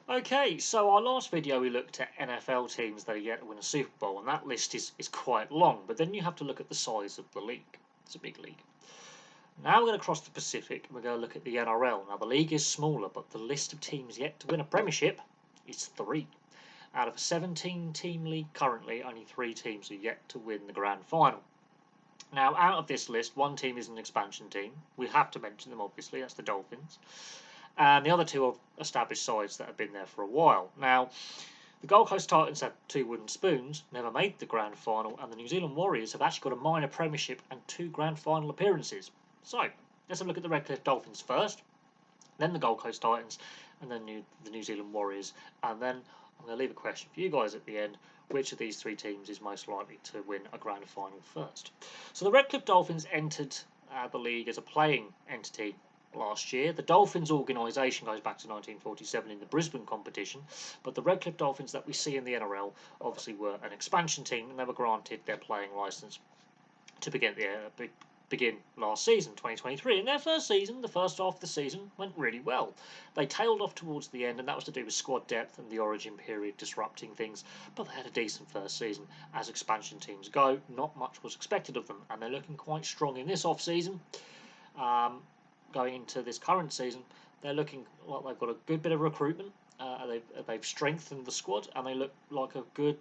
Okay, so our last video we looked at NFL teams that are yet to win a Super Bowl, and that list is quite long, but then you have to look at the size of the league. It's a big league. Now we're going to cross the Pacific and we're going to look at the NRL. Now the league is smaller, but the list of teams yet to win a Premiership is 3. Out of a 17-team league currently, only 3 teams are yet to win the Grand Final. Now, out of this list, one team is an expansion team. We have to mention them, obviously. That's the Dolphins. And the other 2 are established sides that have been there for a while. Now, the Gold Coast Titans had 2 wooden spoons, never made the Grand Final, and the New Zealand Warriors have actually got a minor Premiership and 2 Grand Final appearances. So, let's have a look at the Redcliffe Dolphins first, then the Gold Coast Titans, and then the New Zealand Warriors. And then I'm going to leave a question for you guys at the end. Which of these 3 teams is most likely to win a Grand Final first? So the Redcliffe Dolphins entered the league as a playing entity last year. The Dolphins organisation goes back to 1947 in the Brisbane competition, but the Redcliffe Dolphins that we see in the NRL obviously were an expansion team, and they were granted their playing licence to begin last season, 2023. In their first season, the first half of the season went really well. They tailed off towards the end, and that was to do with squad depth and the origin period disrupting things, but they had a decent first season. As expansion teams go, not much was expected of them, and they're looking quite strong in this off-season. Going into this current season, they're looking like they've got a good bit of recruitment. They've strengthened the squad, and they look like a good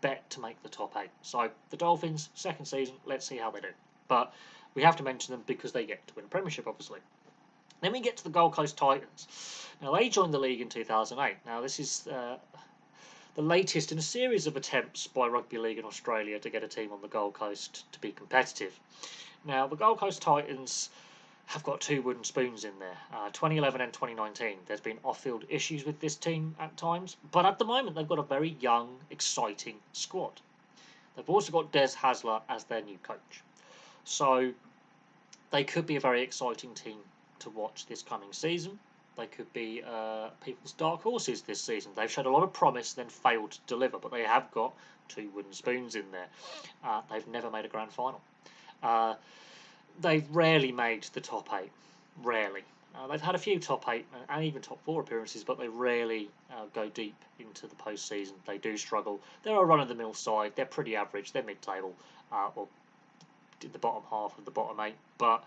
bet to make the top 8. So the Dolphins, second season, let's see how they do. But we have to mention them because they get to win a Premiership, obviously. Then we get to the Gold Coast Titans. Now, they joined the league in 2008. Now, this is the latest in a series of attempts by Rugby League in Australia to get a team on the Gold Coast to be competitive. Now, the Gold Coast Titans have got 2 wooden spoons in there, 2011 and 2019. There's been off-field issues with this team at times, but at the moment they've got a very young, exciting squad. They've also got Des Hasler as their new coach. So they could be a very exciting team to watch this coming season. They could be people's dark horses this season. They've showed a lot of promise, then failed to deliver, but they have got 2 wooden spoons in there. They've never made a grand final. They've rarely made the top 8. Rarely. They've had a few top 8 and even top 4 appearances, but they rarely go deep into the postseason. They do struggle. They're a run-of-the-mill side. They're pretty average. They're mid-table, or the bottom half of the bottom 8. But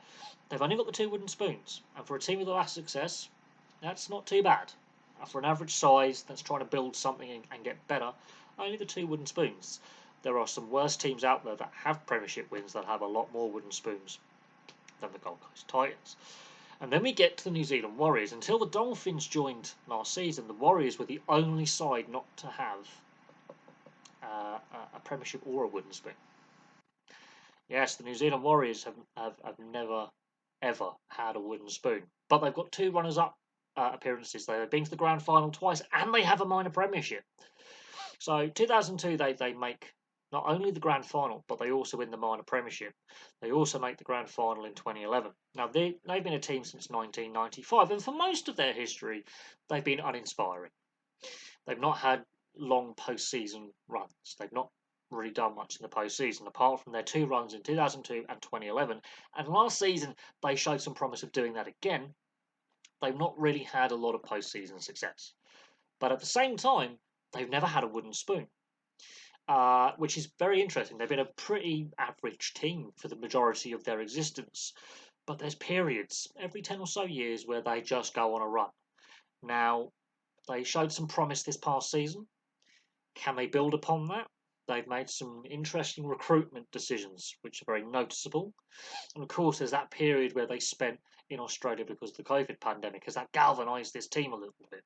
they've only got the 2 wooden spoons. And for a team with a lot of success, that's not too bad. For an average size that's trying to build something and get better, only the 2 wooden spoons. There are some worse teams out there that have Premiership wins that have a lot more wooden spoons than the Gold Coast Titans. And then we get to the New Zealand Warriors. Until the Dolphins joined last season, the Warriors were the only side not to have a Premiership or a wooden spoon. Yes, the New Zealand Warriors have never, ever had a wooden spoon. But they've got 2 runners-up appearances. They've been to the Grand Final twice, and they have a minor Premiership. So 2002, they make not only the Grand Final, but they also win the minor Premiership. They also make the Grand Final in 2011. Now, they've been a team since 1995, and for most of their history, they've been uninspiring. They've not had long postseason runs. They've not really done much in the postseason, apart from their 2 runs in 2002 and 2011. And last season, they showed some promise of doing that again. They've not really had a lot of postseason success. But at the same time, they've never had a wooden spoon. Which is very interesting. They've been a pretty average team for the majority of their existence. But there's periods, every 10 or so years, where they just go on a run. Now, they showed some promise this past season. Can they build upon that? They've made some interesting recruitment decisions, which are very noticeable. And of course, there's that period where they spent in Australia because of the COVID pandemic. Has that galvanised this team a little bit?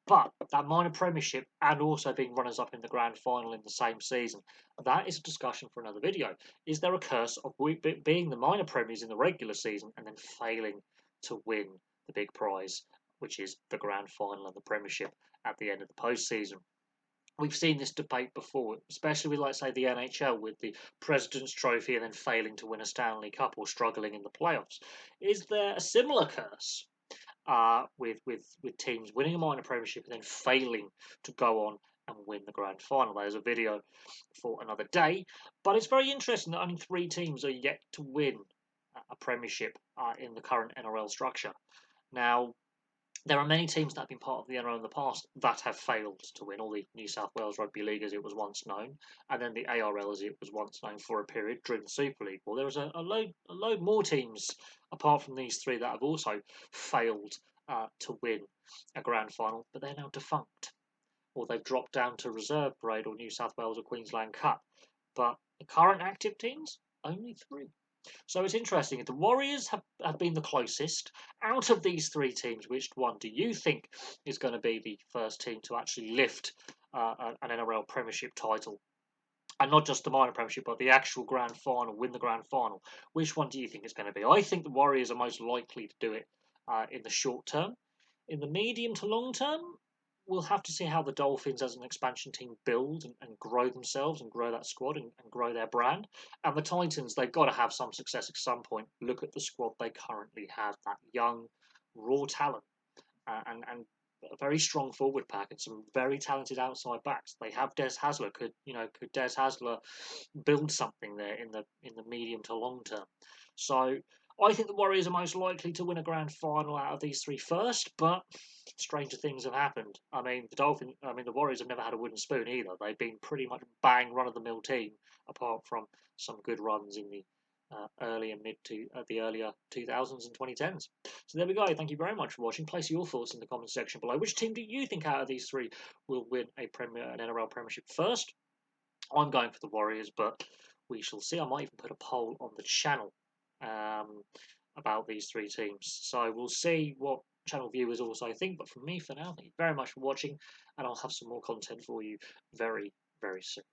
But that minor Premiership and also being runners-up in the Grand Final in the same season, that is a discussion for another video. Is there a curse of being the minor Premiers in the regular season and then failing to win the big prize, which is the Grand Final and the Premiership at the end of the postseason? We've seen this debate before, especially with, like, say, the NHL with the President's Trophy and then failing to win a Stanley Cup or struggling in the playoffs. Is there a similar curse with teams winning a minor Premiership and then failing to go on and win the Grand Final? There's a video for another day, but it's very interesting that only 3 teams are yet to win a Premiership in the current NRL structure. Now, There are many teams that have been part of the NRL in the past that have failed to win. All the New South Wales Rugby League, as it was once known, and then the ARL, as it was once known for a period during the Super League. Well, there is a load more teams apart from these three that have also failed to win a grand final, but they're now defunct, or they've dropped down to reserve grade or New South Wales or Queensland Cup. But the current active teams, only three. So it's interesting. The Warriors have been the closest. Out of these three teams, which one do you think is going to be the first team to actually lift an NRL Premiership title? And not just the minor Premiership, but the actual grand final, win the grand final. Which one do you think it's going to be? I think the Warriors are most likely to do it in the short term. In the medium to long term, we'll have to see how the Dolphins as an expansion team build and grow themselves and grow that squad and grow their brand. And the Titans, they've got to have some success at some point. Look at the squad they currently have, that young, raw talent and a very strong forward pack and some very talented outside backs. They have Des Hasler. Could Des Hasler build something there in the medium to long term? So I think the Warriors are most likely to win a grand final out of these three first, but stranger things have happened. The Warriors have never had a wooden spoon either. They've been pretty much bang run of the mill team, apart from some good runs in the the earlier 2000s and 2010s. So there we go. Thank you very much for watching. Place your thoughts in the comment section below. Which team do you think out of these three will win an NRL Premiership first? I'm going for the Warriors, but we shall see. I might even put a poll on the channel about these three teams. So we'll see what channel viewers also think. But from me for now, thank you very much for watching, and I'll have some more content for you very, very soon.